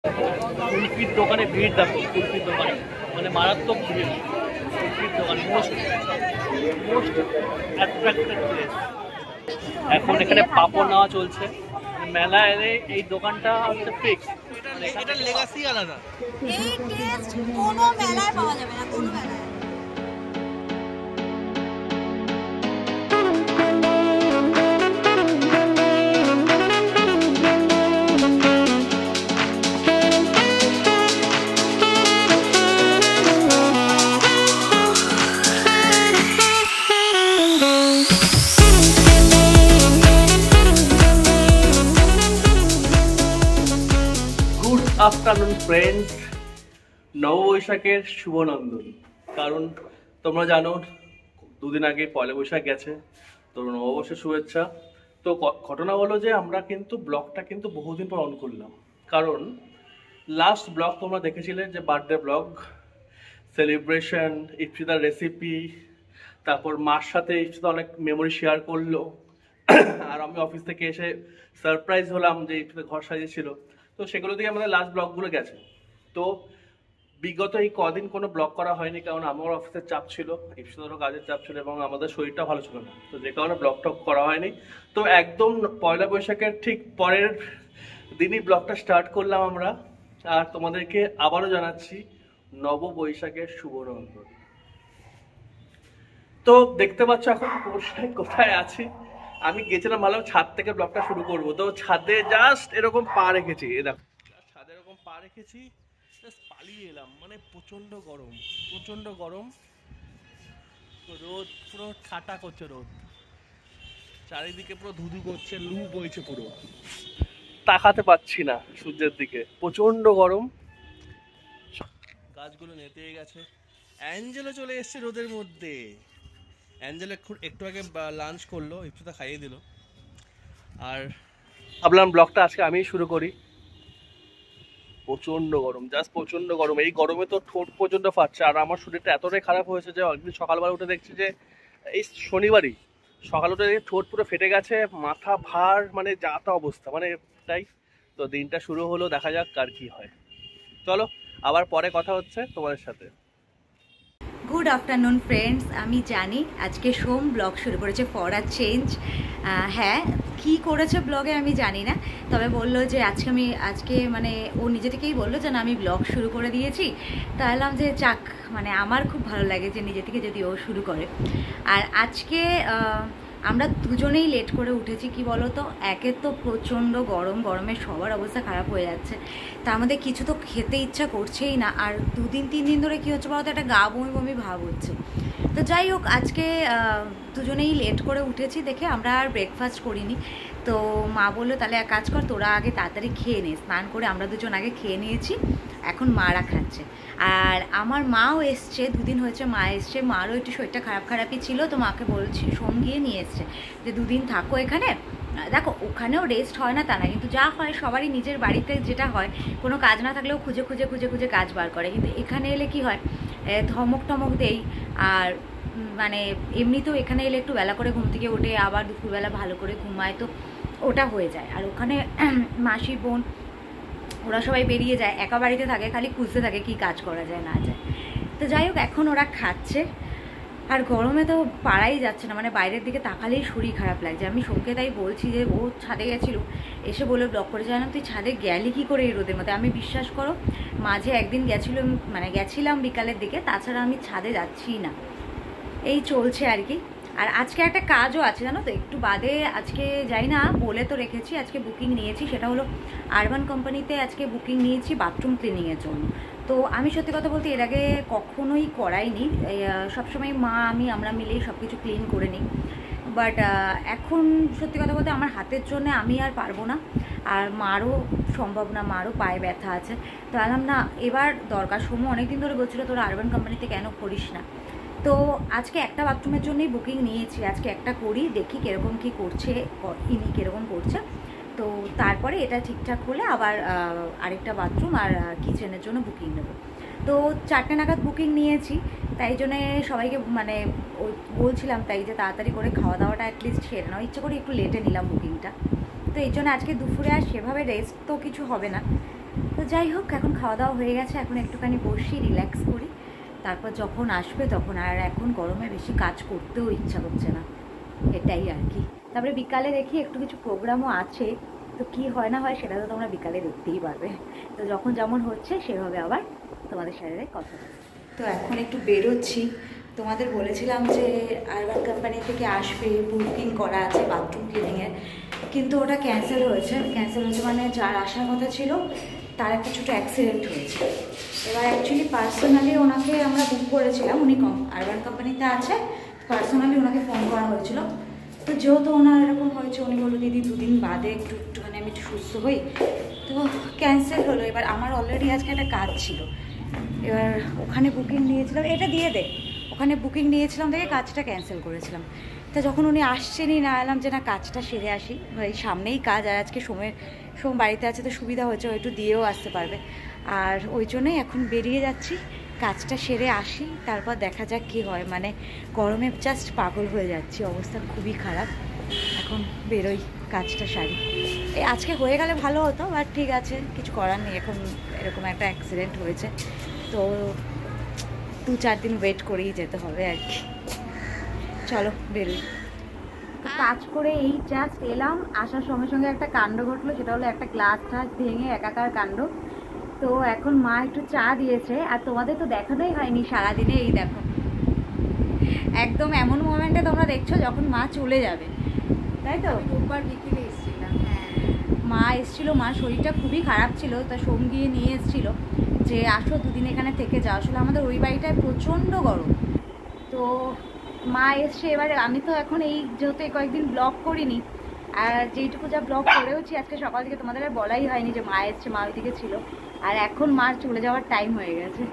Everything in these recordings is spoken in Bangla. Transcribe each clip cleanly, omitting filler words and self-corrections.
কুলফির দোকানে ভিড় দেখো, কুলফির দোকানে মানে মারাত্মক ভিড়। কুলফির দোকান মোস্ট অ্যাট্রাক্টেড প্লেস। এখন এখানে পাপড় নেওয়া চলছে। মেলা এলে এই দোকানটা হচ্ছে ফিক্স। এটা লেগাসি আলাদা, এই টেস্ট কোনো মেলায় পাওয়া যাবে না, কোনো মেলায়। আফটারনুন ফ্রেন্ডস, নববৈশাখের শুভনন্দন। কারণ তোমরা জানো দুদিন আগে পয়লা বৈশাখ গেছে, তো নববর্ষের শুভেচ্ছা। তো ঘটনা হলো যে আমরা কিন্তু ব্লগটা কিন্তু বহুদিন পর অন করলাম, কারণ লাস্ট ব্লগ তোমরা দেখেছিলে যে বার্থডে ব্লগ, সেলিব্রেশন, ইফতিদার রেসিপি, তারপর মার সাথে ইফতিদা অনেক মেমোরি শেয়ার করলো, আর আমি অফিস থেকে এসে সারপ্রাইজ হলাম যে ইফতিদা ঘর সাজিয়েছিল। তো সেগুলো দিয়ে আমাদের লাস্ট ব্লগগুলো গেছে। তো বিগত এই কদিন কোনো ব্লগ করা হয়নি, কারণ আমার অফিসের চাপ ছিল, ইফতিদারও কাজের চাপ ছিল, এবং আমাদের শরীরটা ভালো ছিল না, তো যে কারণে ব্লগ টক করা হয়নি। তো একদম পয়লা বৈশাখের ঠিক পরের দিনই ব্লগটা স্টার্ট করলাম আমরা, আর তোমাদেরকে আবারও জানাচ্ছি নববৈশাখের শুভনন্দন। তো দেখতে পাচ্ছ এখন কোথায় আছি। আমি গেছিলাম ভালো ছাদ থেকে ব্লগটা শুরু করব, তো ছাদে জাস্ট এরকম পা রেখেছি, এই দেখো ছাদে এরকম পা রেখেছি, জাস্ট পালিয়ে এলাম। মানে প্রচন্ড গরম, প্রচন্ড গরম, রোদ পুরো ঠাটা করছে, রোদ চারিদিকে পুরো ধুধু করছে, লু বইছে, পুরো তাকাতে পাচ্ছি না সূর্যের দিকে, প্রচন্ড গরম। গাছগুলো নেতে গেছে। অ্যাঞ্জেলো চলে এসছে রোদের মধ্যে। অ্যাঞ্জেলো একটু আগে লাঞ্চ করলো, ইফতিদা খাইয়ে দিল, আর ভাবলাম ব্লগটা আজকে আমিই শুরু করি। প্রচন্ড গরম, জাস্ট প্রচন্ড গরম। এই গরমে তো ঠোঁট পর্যন্ত ফাটছে, আর আমার শরীরটা এতটাই খারাপ হয়েছে যে একদিন সকালবেলা উঠে দেখছি যে এই শনিবারই সকাল উঠে ঠোঁট পুরো ফেটে গেছে, মাথা ভার, মানে যা তা অবস্থা, মানে তাই। তো দিনটা শুরু হলো, দেখা যাক কার কি হয়। চলো আবার পরে কথা হচ্ছে তোমাদের সাথে। গুড আফটারনুন ফ্রেন্ডস, আমি জানি আজকে সোম ব্লগ শুরু করেছে ফর আ চেঞ্জ। হ্যাঁ, কি করেছে ব্লগে আমি জানি না, তবে বললো যে আজকে মানে ও নিজে থেকেই বললো যে না আমি ব্লগ শুরু করে দিয়েছি। তাহলাম যে চাক, মানে আমার খুব ভালো লাগে যে নিজে থেকে যদি ও শুরু করে। আর আজকে আমরা দুজনেই লেট করে উঠেছি। কি বলো তো, একে তো প্রচণ্ড গরমে সবার অবস্থা খারাপ হয়ে যাচ্ছে, তার মধ্যে কিছু তো খেতে ইচ্ছা করছেই না। আর 2-3 দিন ধরে কী হচ্ছে বলো তো, একটা গা বমি ভাব হচ্ছে। তো যাই হোক, আজকে দুজনেই লেট করে উঠেছি দেখে আমরা আর ব্রেকফাস্ট করিনি। তো মা বললো তাহলে এক কাজ কর, তোরা আগে তাড়াতাড়ি খেয়ে নে, স্নান করে আমরা দুজন আগে খেয়ে নিয়েছি, এখন মারা খাচ্ছে। আর আমার মাও এসছে, 2 দিন হয়েছে মা এসছে, মারও একটু শরীরটা খারাপই ছিল, তো মাকে বলছি সঙ্গিয়ে নিয়ে এসছে যে 2 দিন থাকো এখানে। দেখো ওখানেও রেস্ট হয় না তা না, কিন্তু যা হয় সবারই নিজের বাড়িতে যেটা হয়, কোনো কাজ না থাকলেও খুঁজে কাজ বার করে, কিন্তু এখানে এলে কি হয়, ধমক টমক দেই। আর মানে এমনিতেও এখানে এলে একটু বেলা করে ঘুম থেকে ওঠে, আবার দুপুরবেলা ভালো করে ঘুমায়, তো ওটা হয়ে যায়। আর ওখানে মাসি বোন ওরা সবাই বেরিয়ে যায়, একা বাড়িতে থাকে, খালি খুঁজতে থাকে কি কাজ করা যায় না যায়। তো যাই হোক, এখন ওরা খাচ্ছে। আর গরমে তো পারাই যাচ্ছে না, মানে বাইরের দিকে তাকালেই শরীর খারাপ লাগছে। আমি সোমকে তাই বলছি যে ও ছাদে গেছিলো, এসে বলে ব্লক করে যায় না, তুই ছাদে গেলি কী করে এই রোদের মধ্যে। আমি বিশ্বাস করো মাঝে একদিন গেছিলাম বিকালের দিকে, তাছাড়া আমি ছাদে যাচ্ছি না। এই চলছে আর কি। আর আজকে একটা কাজও আছে জানো তো, একটু বাদে আজকে যাই না বলে তো রেখেছি, আজকে বুকিং নিয়েছি, সেটা হলো আরবান কোম্পানিতে আজকে বুকিং নিয়েছি বাথরুম ক্লিনিংয়ের জন্য। তো আমি সত্যি কথা বলতে এর আগে কখনোই করাইনি, সবসময় আমরা মিলেই সব কিছু ক্লিন করে নিই। বাট এখন সত্যি কথা বলতে আমার হাতের জন্য আমি আর পারবো না, আর মারও সম্ভব না, মারও পায়ে ব্যথা আছে। তো আলাম না, এবার দরকার। সময় অনেকদিন ধরে বলছিলো তোরা আরবান কোম্পানিতে কেন করিস না। তো আজকে একটা বাথরুমের জন্যই বুকিং নিয়েছি, আজকে একটা করি, দেখি কীরকম কী করছে, ইনি কীরকম করছে। তো তারপরে এটা ঠিকঠাক হলে আবার আরেকটা বাথরুম আর কিচেনের জন্য বুকিং নেব। তো 4টে নাগাদ বুকিং নিয়েছি, তাই জন্যে সবাইকে মানে ওই বলছিলাম তাই যে তাড়াতাড়ি করে খাওয়া দাওয়াটা অ্যাটলিস্ট সেরে নাও, ইচ্ছে করে একটু লেটে নিলাম বুকিংটা। তো এই জন্য আজকে দুপুরে আর সেভাবে রেস্ট তো কিছু হবে না, তো যাই হোক, এখন খাওয়া দাওয়া হয়ে গেছে, এখন একটুখানি বসি, রিল্যাক্স করি, তারপর যখন আসবে তখন। আর এখন গরমে বেশি কাজ করতেও ইচ্ছা করছে না, এটাই আর কি। তারপরে বিকালে দেখি একটু কিছু প্রোগ্রামও আছে, তো কি হয় না হয় সেটা তো তোমরা বিকালে দেখতেই পারবে। তো যখন যেমন হচ্ছে সেভাবে আবার তোমাদের সাথে কথা বলবো। তো এখন একটু বেরোচ্ছি, তোমাদের বলেছিলাম যে আরবান কোম্পানি থেকে আসবে, বুকিং করা আছে বাথরুম ক্লিনিংয়ের, কিন্তু ওটা ক্যান্সেল হয়েছে। মানে যার আসার কথা ছিল তার একটা ছোটো অ্যাক্সিডেন্ট হয়েছে। এবার অ্যাকচুয়ালি পার্সোনালি ওনাকে আমরা বুক করেছিলাম, উনি আরবান কোম্পানিতে আছে, পার্সোনালি ওনাকে ফোন করা হয়েছিল। তো যেহেতু ওনার এরকম হয়েছে, উনি বললো দিদি 2 দিন বাদে একটুখানি আমি একটু সুস্থ হই, তো ক্যান্সেল হলো। এবার আমার অলরেডি আজকে একটা কাজ ছিল, এবার ওখানে বুকিং নিয়েছিলাম, এটা দিয়ে দে, ওখানে বুকিং নিয়েছিলাম দেখে কাজটা ক্যান্সেল করেছিলাম। তা যখন উনি আসছেনই, না এলাম যে না কাজটা সেরে আসি, এই সামনেই কাজ, আর আজকে সোম বাড়িতে আছে তো সুবিধা হয়েছে, ও একটু দিয়েও আসতে পারবে। আর ওই জন্যই এখন বেরিয়ে যাচ্ছি, কাজটা সেরে আসি, তারপর দেখা যাক কী হয়। মানে গরমে জাস্ট পাগল হয়ে যাচ্ছি, অবস্থা খুবই খারাপ। এখন বেরোই, কাজটা সারি। আজকে হয়ে গেলে ভালো হতো, বাট ঠিক আছে, কিছু করার নেই, এখন এরকম একটা অ্যাক্সিডেন্ট হয়েছে, তো 2-4 দিন ওয়েট করেই যেতে হবে আর কি। চলো বেরোই। কাজ করে এই জাস্ট এলাম, আসার সঙ্গে সঙ্গে একটা কাণ্ড ঘটলো, সেটা হলো একটা গ্লাস টাস ভেঙে একাকার কাণ্ড। তো এখন মা একটু চা দিয়েছে, আর তোমাদের তো দেখানোই হয়নি সারাদিনে, এই দেখো একদম এমন মোমেন্টে তোমরা দেখছো যখন মা চলে যাবে, তাই তো? রোববার বিকেলে এসেছিলাম, হ্যাঁ মা এসেছিলো, মার শরীরটা খুবই খারাপ ছিল, তা সোম গিয়ে নিয়ে এসেছিলো যে আসো 2 দিন এখানে থেকে যাও। আসলে আমাদের ওই বাড়িটায় প্রচণ্ড গরম, তো মা এসছে। এবারে আমি তো এখন এই যেহেতু এই কয়েকদিন ব্লগ করিনি, আর যেইটুকু যা ব্লগ করেওছি আজকে সকাল থেকে তোমাদের আর বলাই হয়নি যে মা এসছে, মা ওইদিকে ছিল। আর এখন মার চলে যাওয়ার টাইম হয়ে গেছে,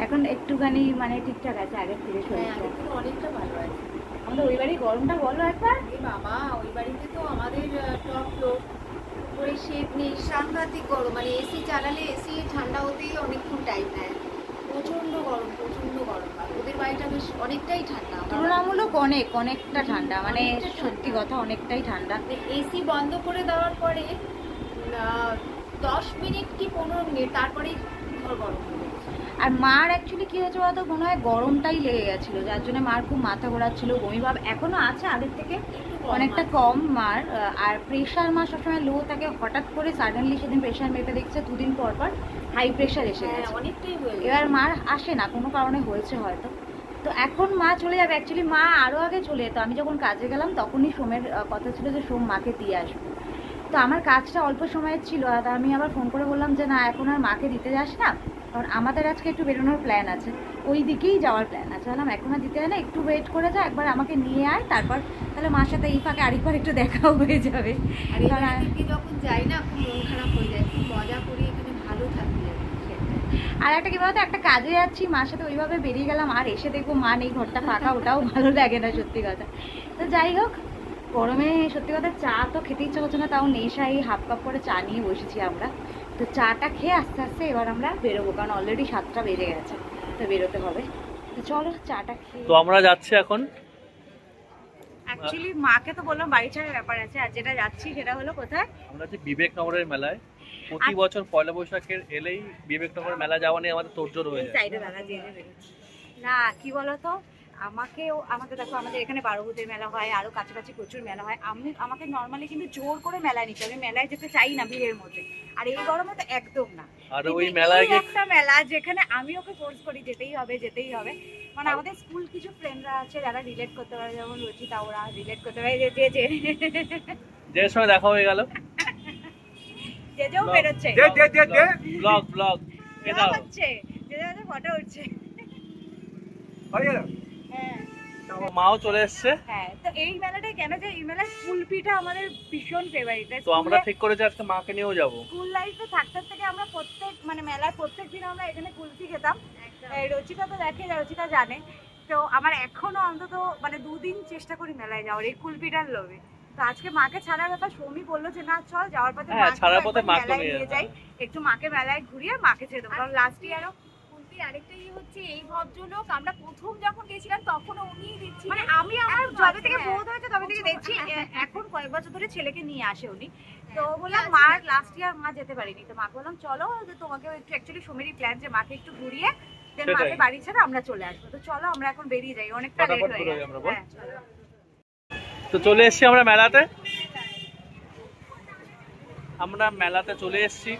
এখন একটুখানি মানে ঠিকঠাক আছে আগের থেকে, শরীরটা অনেকটা ভালো আছে। আমাদের ওই বাড়ির গরমটা বলো একবার। বাবা, ওই বাড়িতে তো আমাদের টপ ফ্লোর, উপরে শেড নেই, সাংঘাতিক গরম, মানে এসি চালালে এসি ঠান্ডা হতেই অনেকক্ষণ টাইম নেয়, প্রচণ্ড গরম, প্রচণ্ড গরম। আর ওদের বাড়িটা বেশ অনেকটাই ঠান্ডা, তুলনামূলক অনেকটা ঠান্ডা, মানে সত্যি কথা অনেকটাই ঠান্ডা। এসি বন্ধ করে দেওয়ার পরে 10 মিনিট কি 15 মিনিট তারপরেই ঘর গরম হয়ে গেছে। আর মার অ্যাকচুয়ালি কী হয়েছে বলতো, মনে হয় গরমটাই লেগে গেছিলো, যার জন্য মার খুব মাথা ঘোরাচ্ছিল, বমি ভাব এখনও আছে, আগের থেকে অনেকটা কম মার। আর প্রেশার মার সবসময় লো থাকে, হঠাৎ করে সাডেনলি সেদিন প্রেশার মেপে দেখছে 2 দিন পর পর হাই প্রেশার এসে গেছে, অনেকটাই হয়ে গেছে। এবার মার আসে না, কোনো কারণে হয়েছে হয়তো। তো এখন মা চলে যাবে, অ্যাকচুয়ালি মা আরও আগে চলে যেত, আমি যখন কাজে গেলাম তখনই সোমের কথা ছিল যে সোম মাকে দিয়ে আসবো। তো আমার কাজটা অল্প সময়ের ছিল, আর আমি আবার ফোন করে বললাম যে না এখন আর মাকে দিতে যাস না, কারণ আমাদের আজকে একটু বেরোনোর প্ল্যান আছে, ওই দিকেই যাওয়ার প্ল্যান আছে। বললাম এখন আর দিতে হয় না, একটু ওয়েট করে যা, একবার আমাকে নিয়ে আয়, তারপর তাহলে মার সাথে এই ফাঁকে আরেকবার একটু দেখাও হয়ে যাবে। আর এদিকে যখন যাই না খুব মন খারাপ হয়ে যায়, খুব মজা করি, এখানে ভালো থাকি। আর একটা কি বলতো, একটা কাজে যাচ্ছি মার সাথে, ওইভাবে বেরিয়ে গেলাম, আর এসে দেখবো মা নেই, ঘরটা ফাঁকা, ওটাও ভালো লাগে না সত্যি কথা। তো যাই হোক, গরমে সত্যি কথা চা তো খেতে ইচ্ছা করছে না, তাও নেশাই 1/2 কাপ করে চা নিয়ে বসেছি আমরা। তো চাটা খেয়ে আস্তে আস্তে এবার আমরা বেরোবো, কারণ অলরেডি 7টা বেজে গেছে, তো বেরোতে হবে। তো চলো চাটা খেয়ে। তো আমরা যাচ্ছি এখন, অ্যাকচুয়ালি মাকে তো বললাম বাড়ি ছাড়ার ব্যাপার আছে, আর যেটা যাচ্ছি সেটা হলো কোথায়, আমরা যে বিবেকনগরের মেলায়। প্রতি বছর পয়লা বৈশাখের এলেই বিবেকনগর মেলা যাওয়া নিয়ে আমাদের তোড়জোড় হয়ে যায়। না কি বলতো, আমাকে দেখো, আমাদের এখানে 12 ভূতের মেলা হয়, আরো কাছাকাছি প্রচুর মেলা হয়, আমাকে নর্মালি কিন্তু জোর করে মেলায় নিচ্ছে, আমি মেলায় যেতে চাই না ভিড়ের মধ্যে, আর এই গরমে তো একদম না। আর ওই মেলায় একটা মেলা যেখানে আমি ওকে ফোর্স করি যেতেই হবে, মানে আমাদের স্কুল কিছু ফ্রেন্ডরা আছে যারা রিলেট করতে পারে, যেমন রচিতা, ওরা রিলেট করতে পারে, যে সময় দেখা হয়ে গেল, যে বেরোচ্ছে ব্লগ এটা হচ্ছে, যে ফটো উঠছে। হ্যাঁ মাও চলে এসছে। হ্যাঁ, তো এই মেলাটাই কেন যে এই মেলার কুলপিটা আমাদের ভীষণ ফেভারিট, তো আমরা ঠিক করেছি আজকে মাকে নিয়েও যাবো। স্কুল লাইফে থাকতে থেকে আমরা মেলায় প্রত্যেক দিন আমরা এখানে কুলফি খেতাম। রচিতা তো দেখে, রচিতা জানে, তো আমার এখনো অন্তত মানে 2 দিন চেষ্টা করি মেলায় যাওয়ার এই কুলপিটার লোভে। তো আজকে মাকে ছাড়ার ব্যাপার, সৌমি বললো যে না চল যাওয়ার পথে ছাড়ার পথে মাকে নিয়ে যাই, একটু মাকে মেলায় ঘুরিয়ে মাকে ছেড়ে দেবো, কারণ লাস্ট ইয়ারও সত্যি আরেকটা হচ্ছে এই ভদ্রলোক আমরা প্রথম যখন গেছিলাম তখনও উনি দিচ্ছি, মানে আমি আমার যবে থেকে বোধ হয়েছে তবে থেকে দেখছি এখন কয়েক বছর ধরে ছেলেকে নিয়ে আসে উনি। তো বললাম মার লাস্ট ইয়ার মা যেতে পারিনি, তো মাকে বললাম চলো তোমাকে একটু অ্যাকচুয়ালি সোমেরই প্ল্যান যে মাকে একটু ঘুরিয়ে দেন মাকে বাড়ি ছেড়ে আমরা চলে আসবো। তো চলো আমরা এখন বেরিয়ে যাই, অনেকটা লেট হয়ে গেছে। হ্যাঁ চলো। তো চলে এসেছি আমরা মেলাতে, আমরা মেলাতে চলে এসেছি।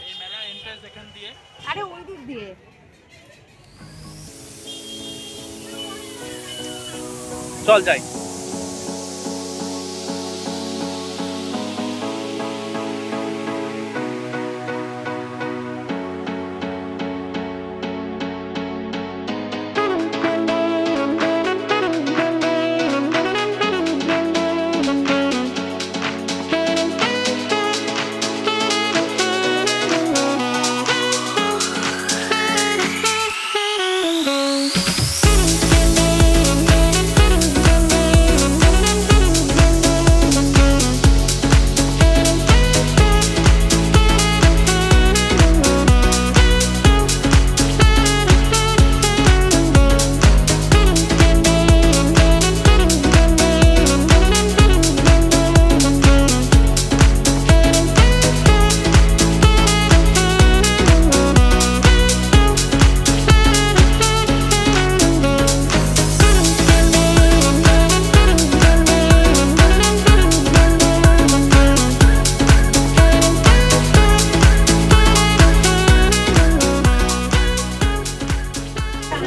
এই মেলা এন্ট্রান্স এখান দিয়ে, আরে ওই দিক দিয়ে চল যাই।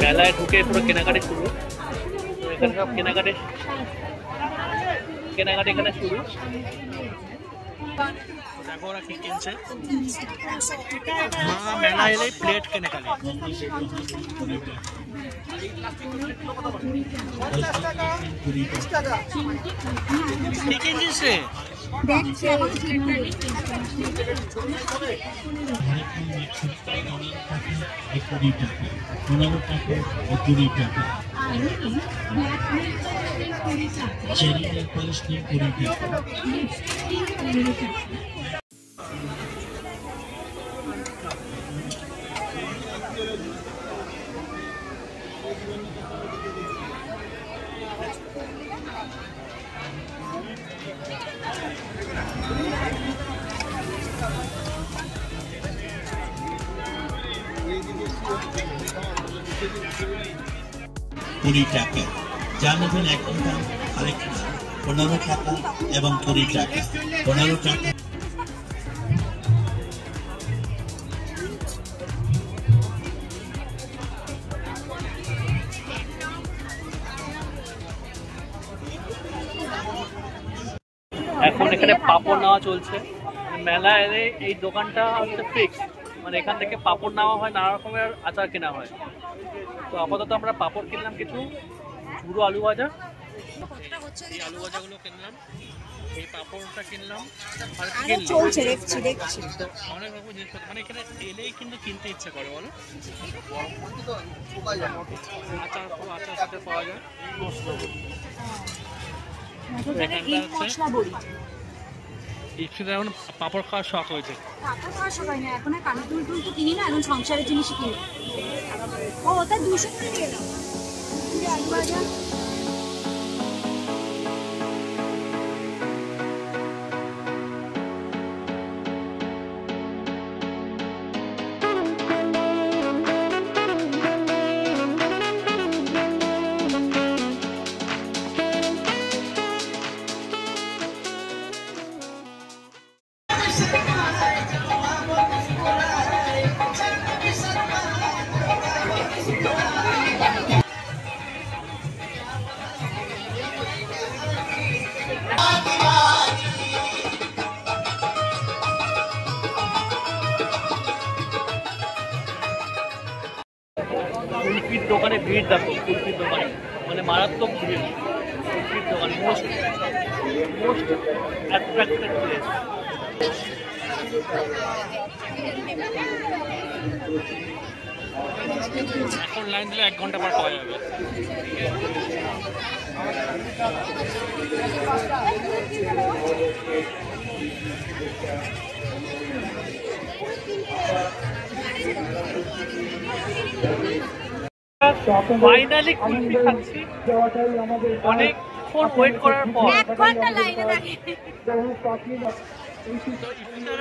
মেলায় ঢুকে পুরো কেনাকাটি শুরু, তো এখানে সব কেনাকাটি এখানে শুরু। দেখো ওরা কি কিনছে, মা মেলা এলে প্লেট কেনে খালি। কি কিনছিস রে? টাকা, যার মধ্যে একটা দাম আরেকটা দাম, 15 টাকা এবং 20 টাকা। 15 টাকা এখন এখানে পাপড় নেওয়া চলছে। মেলা এলে এই দোকানটা হচ্ছে ফিক্স, মানে এখান থেকে পাপড় নেওয়া হয়, নানা রকমের আচার কেনা হয়। তো আপাতত আমরা পাপড় কিনলাম কিছু, ঝুড়ো আলু ভাজা, এই আলু ভাজাগুলো কিনলাম, এই পাপড়টা কিনলাম, আর চলছে দেখছি অনেক রকম জিনিস, মানে এখানে এলেই কিন্তু কিনতে ইচ্ছে করে বলো। আচার সাথে পাওয়া যায়, এখন পাপড় খাওয়ার শখ হয়েছে। পাপড় খাওয়ার শখ হয় না এখন, আর কানে দুল তো কিনি না, এখন সংসারের জিনিসই কিনি। ও ওটা 200 করে দিয়ে দাও আলু ভাজা। কুলফির দোকানে ভিড় দেখো, কুলফির দোকানে মানে মারাত্মক ভিড়। কুলফির দোকান মোস্ট অ্যাট্রাক্টেড প্লেস। এখন লাইন দিলে 1 ঘন্টা পর পাওয়া যাবে। ফাইনালি কুলফি খাচ্ছি অনেকক্ষণ ওয়েট করার পর। 1 ঘন্টা লাইনে দাঁড়িয়ে।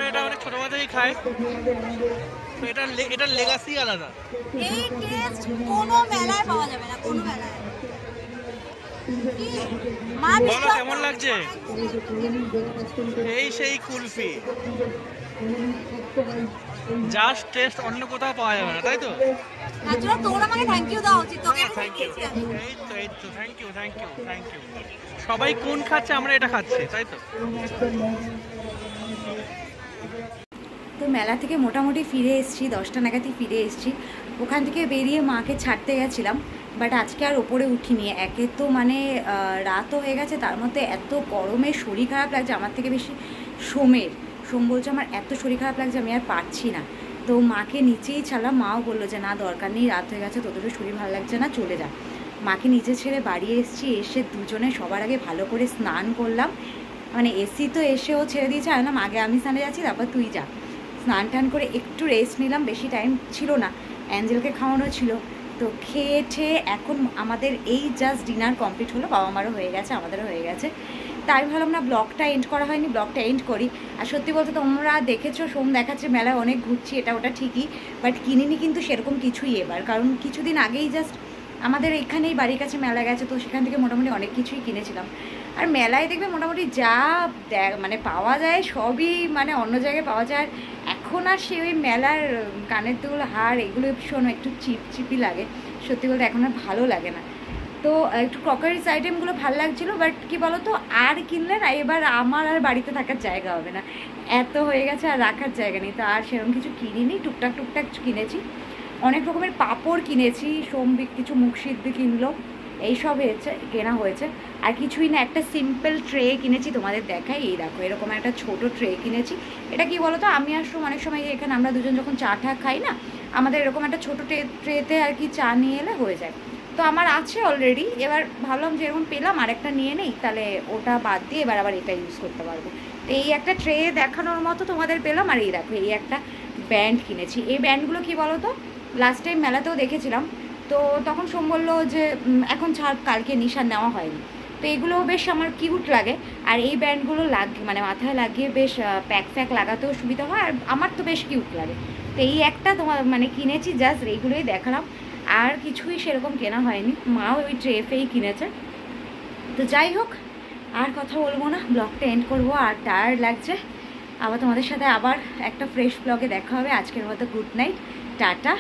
এটা অনেক ছোটবেলা থেকেই খায়, তো এটা লেগাসি আলাদা। এই টেস্ট কোনো মেলায় পাওয়া যাবে না, কোনো মেলায়। বলো কেমন লাগছে? এই সেই কুলফি, জাস্ট টেস্ট অন্য কোথাও পাওয়া যাবে না, তাই তো? তোর আমাকে থ্যাংক ইউ দেওয়া উচিত, তোকে থ্যাংক ইউ, এই তো thank you thank you thank you. সবাই কোন খাচ্ছে, আমরা এটা খাচ্ছি, তাই তো? তো মেলা থেকে মোটামুটি ফিরে এসেছি, 10টা নাগাদই ফিরে এসেছি। ওখান থেকে বেরিয়ে মাকে ছাড়তে গেছিলাম, বাট আজকে আর ওপরে উঠিনি। একে তো মানে রাতও হয়ে গেছে, তার মধ্যে এত গরমে শরীর খারাপ লাগছে। আমার থেকে বেশি সোম বলছে আমার এত শরীর খারাপ লাগছে, আমি আর পারছি না। তো মাকে নিচেই ছাড়লাম, মাও বললো যে না দরকার নেই, রাত হয়ে গেছে, তোদেরও শরীর ভালো লাগছে না, চলে যা। মাকে নিচে ছেড়ে বাড়ি এসেছি। এসে দুজনে সবার আগে ভালো করে স্নান করলাম, মানে এসি তো এসেও ছেড়ে দিয়েছে, আর না আগে আমি স্নানে যাচ্ছি, তারপর তুই যা। স্নান টান করে একটু রেস্ট নিলাম, বেশি টাইম ছিল না, অ্যাঞ্জেলকে খাওয়ানো ছিল। তো খেয়ে ঠেয়ে এখন আমাদের এই জাস্ট ডিনার কমপ্লিট হলো, বাবা মারও হয়ে গেছে, আমাদেরও হয়ে গেছে। তাই ভাবলাম না ব্লগটা এন্ড করা হয়নি, ব্লগটা এন্ড করি। আর সত্যি বলতে তোমরা দেখেছো সোম দেখাচ্ছে মেলায় অনেক ঘুরছি, এটা ওটা ঠিকই, বাট কিনিনি কিন্তু সেরকম কিছুই এবার। কারণ কিছুদিন আগেই জাস্ট আমাদের এখানেই বাড়ির কাছে মেলা গেছে, তো সেখান থেকে মোটামুটি অনেক কিছুই কিনেছিলাম। আর মেলায় দেখবে মোটামুটি যা মানে পাওয়া যায় সবই মানে অন্য জায়গায় পাওয়া যায়। আর এখন আর সে ওই মেলার কানের দুল, হার এগুলো ভীষণ একটু চিপচিপি লাগে, সত্যি বলতে এখন আর ভালো লাগে না। তো একটু ক্রকারিস আইটেমগুলো ভালো লাগছিলো, বাট কী বলো তো, আর কিনলে না এবার আমার আর বাড়িতে থাকার জায়গা হবে না, এত হয়ে গেছে আর রাখার জায়গা নেই। তো আর সেরকম কিছু কিনিনি, টুকটাক কিনেছি। অনেক রকমের পাঁপড় কিনেছি, কিছু মুখসিদ্ধি কিনলো, এইসব হয়েছে কেনা হয়েছে। আর কিছুই না, একটা সিম্পল ট্রে কিনেছি, তোমাদের দেখাই, এই দেখো এরকম একটা ছোট ট্রে কিনেছি। এটা কি বলো তো, আমি আসলে অনেক সময় এখানে আমরা দুজন যখন চা টা খাই না, আমাদের এরকম একটা ছোটো ট্রেতে আর কি চা নিয়ে এলে হয়ে যায়। তো আমার আছে অলরেডি, এবার ভাবলাম যে এরকম পেলাম আরেকটা নিয়ে নেই, তাহলে ওটা বাদ দিয়ে এবার আবার এটা ইউজ করতে পারবো। তো এই একটা ট্রে দেখানোর মতো তোমাদের পেলাম। আর এই দেখো এই একটা ব্যান্ড কিনেছি। এই ব্যান্ডগুলো কি বলো তো, লাস্ট টাইম মেলাতেও দেখেছিলাম, তো তখন সোম বললো যে এখন ছাড়, কালকে নিশান নেওয়া হয়নি। তো এগুলো বেশ আমার কিউট লাগে, আর এই ব্যান্ডগুলো মানে মাথায় লাগিয়ে বেশ প্যাক লাগাতেও সুবিধা হয়, আর আমার তো বেশ কিউট লাগে। তো এই একটা তোমার মানে কিনেছি, জাস্ট এইগুলোই দেখালাম, আর কিছুই সেরকম কেনা হয়নি। মাও ওই ট্রেফেই কিনেছে। তো যাই হোক, আর কথা বলবো না, ব্লগটা এন্ড করবো, আর টায়ার্ড লাগছে। আবার তোমাদের সাথে আবার একটা ফ্রেশ ব্লগে দেখা হবে। আজকের মতো গুড নাইট, টাটা।